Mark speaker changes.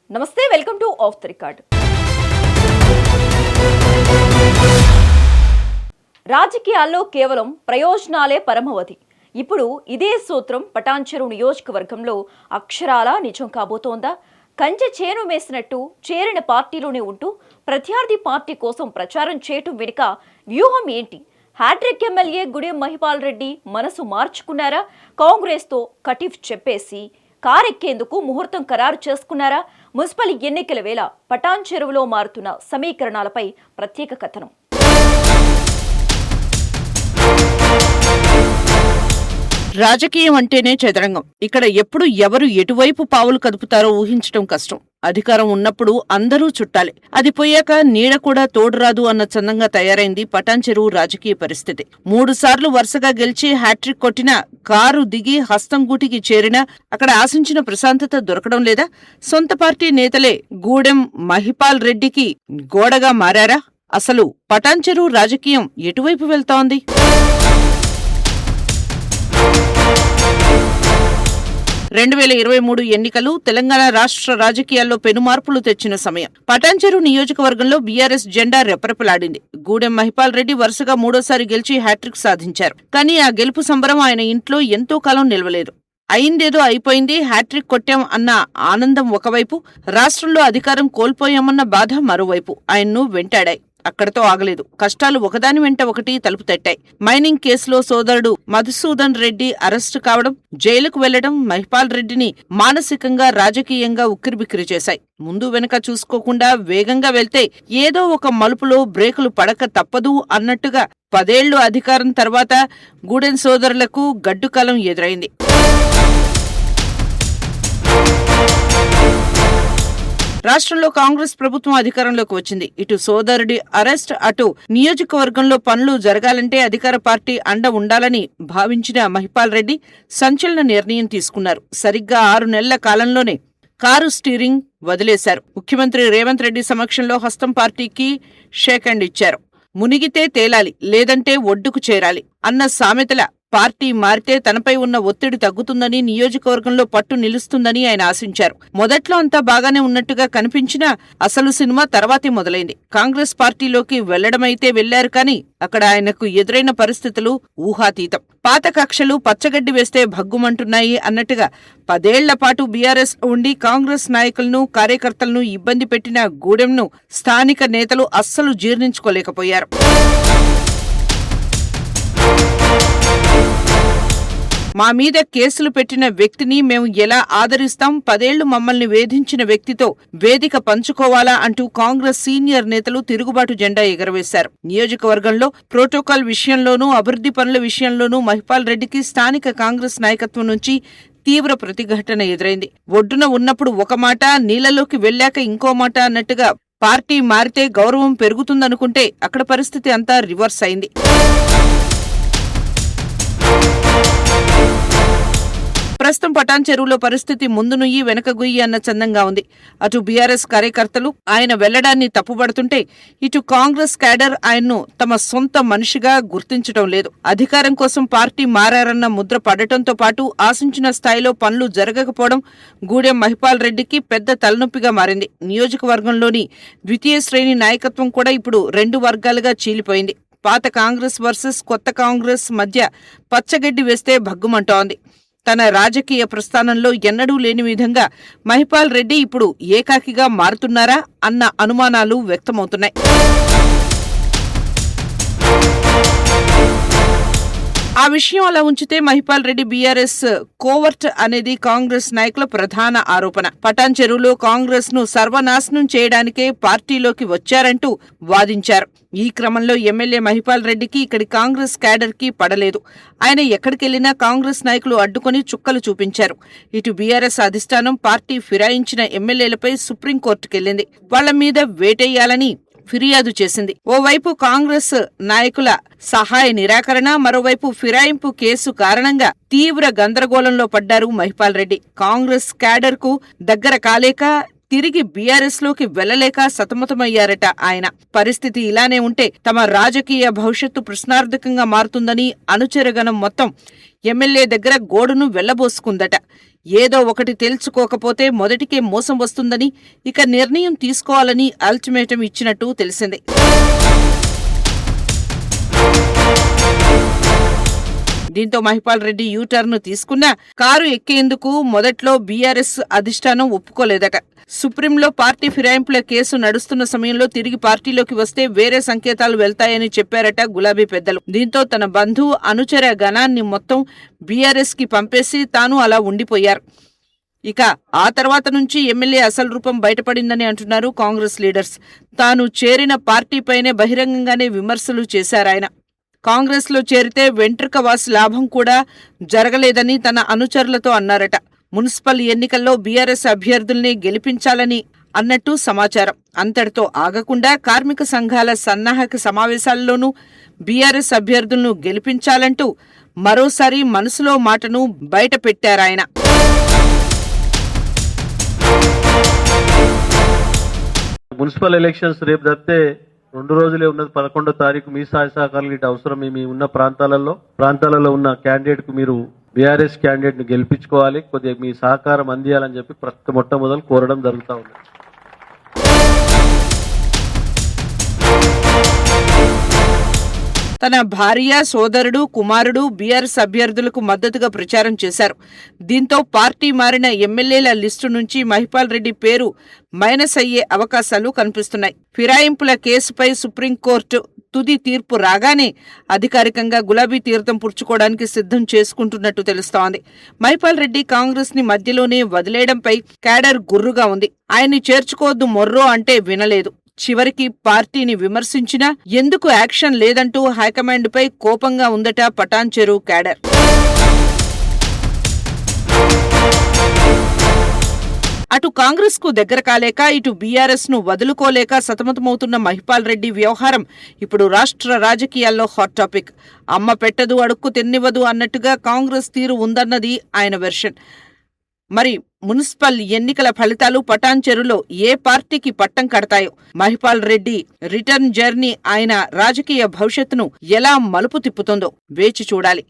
Speaker 1: నమస్తే, welcome to of the record. రాజకీయాల్లో కేవలం ప్రయోజనాలే పరమావధి. ఇప్పుడు ఇదే సూత్రం పటాన్చెరు నియోజకవర్గంలో అక్షరాలా నిజం కాబోతోందా? కంచె చేను వేసినట్టు చేరిన పార్టీలోనే ఉంటూ ప్రత్యర్థి పార్టీ కోసం ప్రచారం చేయటం వెనుక వ్యూహం ఏంటి? హ్యాట్రిక్ ఎమ్మెల్యే గుడెం మహిపాల్ రెడ్డి మనసు మార్చుకున్నారా? కాంగ్రెస్తో కటిఫ్ చెప్పేసి కారెక్కేందుకు ముహూర్తం ఖరారు చేసుకున్నారా? మున్సిపల్ ఎన్నికల వేళ పటాన్చెరువులో మారుతున్న సమీకరణాలపై ప్రత్యేక కథనం.
Speaker 2: రాజకీయం అంటేనే చదరంగం. ఇక్కడ ఎప్పుడు ఎవరు ఎటువైపు పావులు కదుపుతారో ఊహించడం కష్టం. అధికారం ఉన్నప్పుడు అందరూ చుట్టాలి, అది పోయాక నీడ కూడా తోడురాదు అన్న చందంగా తయారైంది పటాన్చెరువు రాజకీయ పరిస్థితి. 3 సార్లు వరుసగా గెలిచి హ్యాట్రిక్ కొట్టిన, కారు దిగి హస్తంగూటికి చేరినా అక్కడ ఆశించిన ప్రశాంతత దొరకడం లేదా? సొంత పార్టీ నేతలే గూడెం మహిపాల్ రెడ్డికి గోడగా మారారా? అసలు పటాన్చెరువు రాజకీయం ఎటువైపు వెళ్తోంది? 2023 ఎన్నికలు తెలంగాణ రాష్ట్ర రాజకీయాల్లో పెనుమార్పులు తెచ్చిన సమయం. పటాన్చెరు నియోజకవర్గంలో బీఆర్ఎస్ జెండా రెపరెపలాడింది. గూడెం మహిపాల్ రెడ్డి వరుసగా 3వ సారి గెలిచి హ్యాట్రిక్ సాధించారు. కానీ ఆ గెలుపు సంబరం ఆయన ఇంట్లో ఎంతో కాలం నిలవలేదు. అయిందేదో అయిపోయింది, హ్యాట్రిక్ కొట్టాం అన్న ఆనందం ఒకవైపు, రాష్ట్రంలో అధికారం కోల్పోయామన్న బాధ మరోవైపు ఆయన్ను వెంటాడాయి. అక్కడతో ఆగలేదు. కష్టాలు ఒకదాని వెంట ఒకటి తలుపు తట్టాయి. మైనింగ్ కేసులో సోదరుడు మధుసూదన్ రెడ్డి అరెస్టు కావడం, జైలుకు వెళ్లడం మహిపాల్ రెడ్డిని మానసికంగా, రాజకీయంగా ఉక్కిరిబిక్కిరి చేశాయి. ముందు వెనక చూసుకోకుండా వేగంగా వెళ్తే ఏదో ఒక మలుపులో బ్రేకులు పడక తప్పదు అన్నట్టుగా 10 ఏళ్లు అధికారం తర్వాత గూడెం సోదరులకు గడ్డుకాలం ఎదురైంది. రాష్ట్రంలో కాంగ్రెస్ ప్రభుత్వం అధికారంలోకి వచ్చింది. ఇటు సోదరుడి అరెస్ట్, అటు నియోజకవర్గంలో పనులు జరగాలంటే అధికార పార్టీ అండ ఉండాలని భావించిన మహిపాల్ రెడ్డి సంచలన నిర్ణయం తీసుకున్నారు. సరిగ్గా 6 నెలల కాలంలోనే కారు స్టీరింగ్ వదిలేశారు. ముఖ్యమంత్రి రేవంత్ రెడ్డి సమక్షంలో హస్తం పార్టీకి షేక్ హ్యాండ్ ఇచ్చారు. మునిగితే తేలాలి, లేదంటే ఒడ్డుకు చేరాలి అన్న సామెతల పార్టీ మారితే తనపై ఉన్న ఒత్తిడి తగ్గుతుందని, నియోజకవర్గంలో పట్టు నిలుస్తుందని ఆయన ఆశించారు. మొదట్లో అంతా బాగానే ఉన్నట్టుగా కనిపించినా అసలు సినిమా తర్వాతే మొదలైంది. కాంగ్రెస్ పార్టీలోకి వెళ్లడమైతే వెళ్లారు, కానీ అక్కడ ఆయనకు ఎదురైన పరిస్థితులు ఊహాతీతం. పాత కక్షలు పచ్చగడ్డి వేస్తే భగ్గుమంటున్నాయి అన్నట్టుగా 10 ఏళ్ల పాటు బీఆర్ఎస్ ఉండి కాంగ్రెస్ నాయకులను, కార్యకర్తలను ఇబ్బంది పెట్టిన గూడెంను స్థానిక నేతలు అస్సలు జీర్ణించుకోలేకపోయారు. మా మీద కేసులు పెట్టిన వ్యక్తిని మేము ఎలా ఆదరిస్తాం? 10 ఏళ్లు మమ్మల్ని వేధించిన వ్యక్తితో వేదిక పంచుకోవాలా అంటూ కాంగ్రెస్ సీనియర్ నేతలు తిరుగుబాటు జెండా ఎగరవేశారు. నియోజకవర్గంలో ప్రోటోకాల్ విషయంలోనూ, అభివృద్ధి పనుల విషయంలోనూ మహిపాల్ రెడ్డికి స్థానిక కాంగ్రెస్ నాయకత్వం నుంచి తీవ్ర ప్రతిఘటన ఎదురైంది. ఒడ్డున ఉన్నప్పుడు ఒక మాట, నీళ్లలోకి వెళ్లాక ఇంకో మాట అన్నట్టుగా పార్టీ మారితే గౌరవం పెరుగుతుందనుకుంటే అక్కడ పరిస్థితి అంతా రివర్స్ అయింది. ప్రస్తుతం పటాన్చెరువులో పరిస్థితి ముందు నుయ్యి వెనక గుయ్యి అన్న చందంగా ఉంది. అటు బీఆర్ఎస్ కార్యకర్తలు ఆయన వెళ్లడాన్ని తప్పుపడుతుంటే, ఇటు కాంగ్రెస్ క్యాడర్ ఆయన్ను తమ సొంత మనిషిగా గుర్తించడం లేదు. అధికారం కోసం పార్టీ మారారన్న ముద్ర పడటంతో పాటు ఆశించిన స్థాయిలో పనులు జరగకపోవడం గూడెం మహిపాల్ రెడ్డికి పెద్ద తలనొప్పిగా మారింది. నియోజకవర్గంలోని ద్వితీయ శ్రేణి నాయకత్వం కూడా ఇప్పుడు 2 వర్గాలుగా చీలిపోయింది. పాత కాంగ్రెస్ వర్సెస్ కొత్త కాంగ్రెస్ మధ్య పచ్చగడ్డి వేస్తే భగ్గుమంటోంది. తన రాజకీయ ప్రస్థానంలో ఎన్నడూ లేని విధంగా మహిపాల్ రెడ్డి ఇప్పుడు ఏకాకిగా మారుతున్నారా అన్న అనుమానాలు వ్యక్తమవుతున్నాయి. ఆ విషయం అలా ఉంచితే మహిపాల్ రెడ్డి బీఆర్ఎస్ కోవర్ట్ అనేది కాంగ్రెస్ నాయకుల ప్రధాన ఆరోపణ. పటాన్చెరువులో కాంగ్రెస్ ను సర్వనాశనం చేయడానికే పార్టీలోకి వచ్చారంటూ వాదించారు. ఈ క్రమంలో ఎమ్మెల్యే మహిపాల్ రెడ్డికి ఇక్కడి కాంగ్రెస్ క్యాడర్ కి పడలేదు. ఆయన ఎక్కడికెళ్లినా కాంగ్రెస్ నాయకులు అడ్డుకొని చుక్కలు చూపించారు. ఇటు బీఆర్ఎస్ అధిష్టానం పార్టీ ఫిరాయించిన ఎమ్మెల్యేలపై సుప్రీంకోర్టుకెళ్లింది. వాళ్ల మీద వేటేయాలని ఫిర్యాదు చేసింది. ఓవైపు కాంగ్రెస్ నాయకుల సహాయ నిరాకరణ, మరోవైపు ఫిరాయింపు కేసు కారణంగా తీవ్ర గందరగోళంలో పడ్డారు మహిపాల్ రెడ్డి. కాంగ్రెస్ క్యాడర్ కు దగ్గర కాలేక తిరిగి బీఆర్ఎస్ లోకి వెళ్లలేక సతమతమయ్యారట ఆయన. పరిస్థితి ఇలానే ఉంటే తమ రాజకీయ భవిష్యత్తు ప్రశ్నార్థకంగా మారుతుందని అనుచరగణం మొత్తం ఎమ్మెల్యే దగ్గర గోడును వెళ్లబోసుకుందట. ఏదో ఒకటి తెలుసుకోకపోతే మొదటికే మోసం వస్తుందని, ఇక నిర్ణయం తీసుకోవాలని అల్టిమేటం ఇచ్చినట్టు తెలిసింది. దీంతో మహిపాల్ రెడ్డి యూటర్న్ తీసుకున్నా కారు ఎక్కేందుకు మొదట్లో బీఆర్ఎస్ అధిష్టానం ఒప్పుకోలేదట. సుప్రీంలో పార్టీ ఫిరాయింపుల కేసు నడుస్తున్న సమయంలో తిరిగి పార్టీలోకి వస్తే వేరే సంకేతాలు వెళ్తాయని చెప్పారట గులాబీ పెద్దలు. దీంతో తన బంధువు అనుచర గణాన్ని మొత్తం బీఆర్ఎస్ కి పంపేసి తాను అలా ఉండిపోయారు. ఇక ఆ తర్వాత నుంచి ఎమ్మెల్యే అసలు రూపం బయటపడిందని అంటున్నారు కాంగ్రెస్ లీడర్స్. తాను చేరిన పార్టీపైనే బహిరంగంగానే విమర్శలు చేశారాయన. కాంగ్రెస్ లో చేరితే వెంట్రుక వాసి లాభం కూడా జరగలేదని తన అనుచరులతో అన్నారట. మున్సిపల్ ఎన్నికల్లో బీఆర్ఎస్ అభ్యర్థుల్ని గెలిపించాలని అన్నట్టు సమాచారం. అంతటితో ఆగకుండా కార్మిక సంఘాల సన్నాహక సమావేశాల్లోనూ బీఆర్ఎస్ అభ్యర్థులను గెలిపించాలంటూ మరోసారి మనసులో మాటను బయట పెట్టారాయన.
Speaker 3: మున్సిపల్ ఎలక్షన్స్ రేపు తప్పితే 2 రోజులే ఉన్నది. 11వ తారీఖు మీ సహకారాలు ఇటు అవసరం. మీ ఉన్న ప్రాంతాలలో ఉన్న క్యాండిడేట్ కు మీరు బీఆర్ఎస్ క్యాండిడేట్ ని గెలిపించుకోవాలి, కొద్దిగా మీ సహకారం అందియాలని చెప్పి మొట్టమొదలు కోరడం జరుగుతూ ఉంది.
Speaker 2: తన భార్య, సోదరుడు, కుమారుడు బీఆర్ఎస్ అభ్యర్థులకు మద్దతుగా ప్రచారం చేశారు. దీంతో పార్టీ మారిన ఎమ్మెల్యేల లిస్టు నుంచి మహిపాల్ రెడ్డి పేరు మైనస్ అయ్యే అవకాశాలు కనిపిస్తున్నాయి. ఫిరాయింపుల కేసుపై సుప్రీంకోర్టు తుది తీర్పు రాగానే అధికారికంగా గులాబీ తీర్థం పుచ్చుకోవడానికి సిద్ధం చేసుకుంటున్నట్టు తెలుస్తోంది. మహిపాల్ రెడ్డి కాంగ్రెస్ ని మధ్యలోనే వదిలేయడంపై క్యాడర్ గుర్రుగా ఉంది. ఆయన్ని చేర్చుకోవద్దు మొర్రో అంటే వినలేదు. చివరికి పార్టీని విమర్శించినా ఎందుకు యాక్షన్ లేదంటూ హైకమాండ్ పై కోపంగా ఉందట పటాన్చెరు క్యాడర్. అటు కాంగ్రెస్ కు దగ్గర కాలేక ఇటు బీఆర్ఎస్ ను వదులుకోలేక సతమతమవుతున్న మహిపాల్ రెడ్డి వ్యవహారం ఇప్పుడు రాష్ట్ర రాజకీయాల్లో హాట్ టాపిక్. అమ్మ పెట్టదు అడుక్కు తిన్నివ్వదు అన్నట్టుగా కాంగ్రెస్ తీరు ఉందన్నది ఆయన వెర్షన్. మరి మున్సిపల్ ఎన్నికల ఫలితాలు పటాన్చెరులో ఏ పార్టీకి పట్టం కడతాయో, మహిపాల్ రెడ్డి రిటర్న్ జర్నీ ఆయన రాజకీయ భవిష్యత్తును ఎలా మలుపు తిప్పుతుందో వేచి చూడాలి.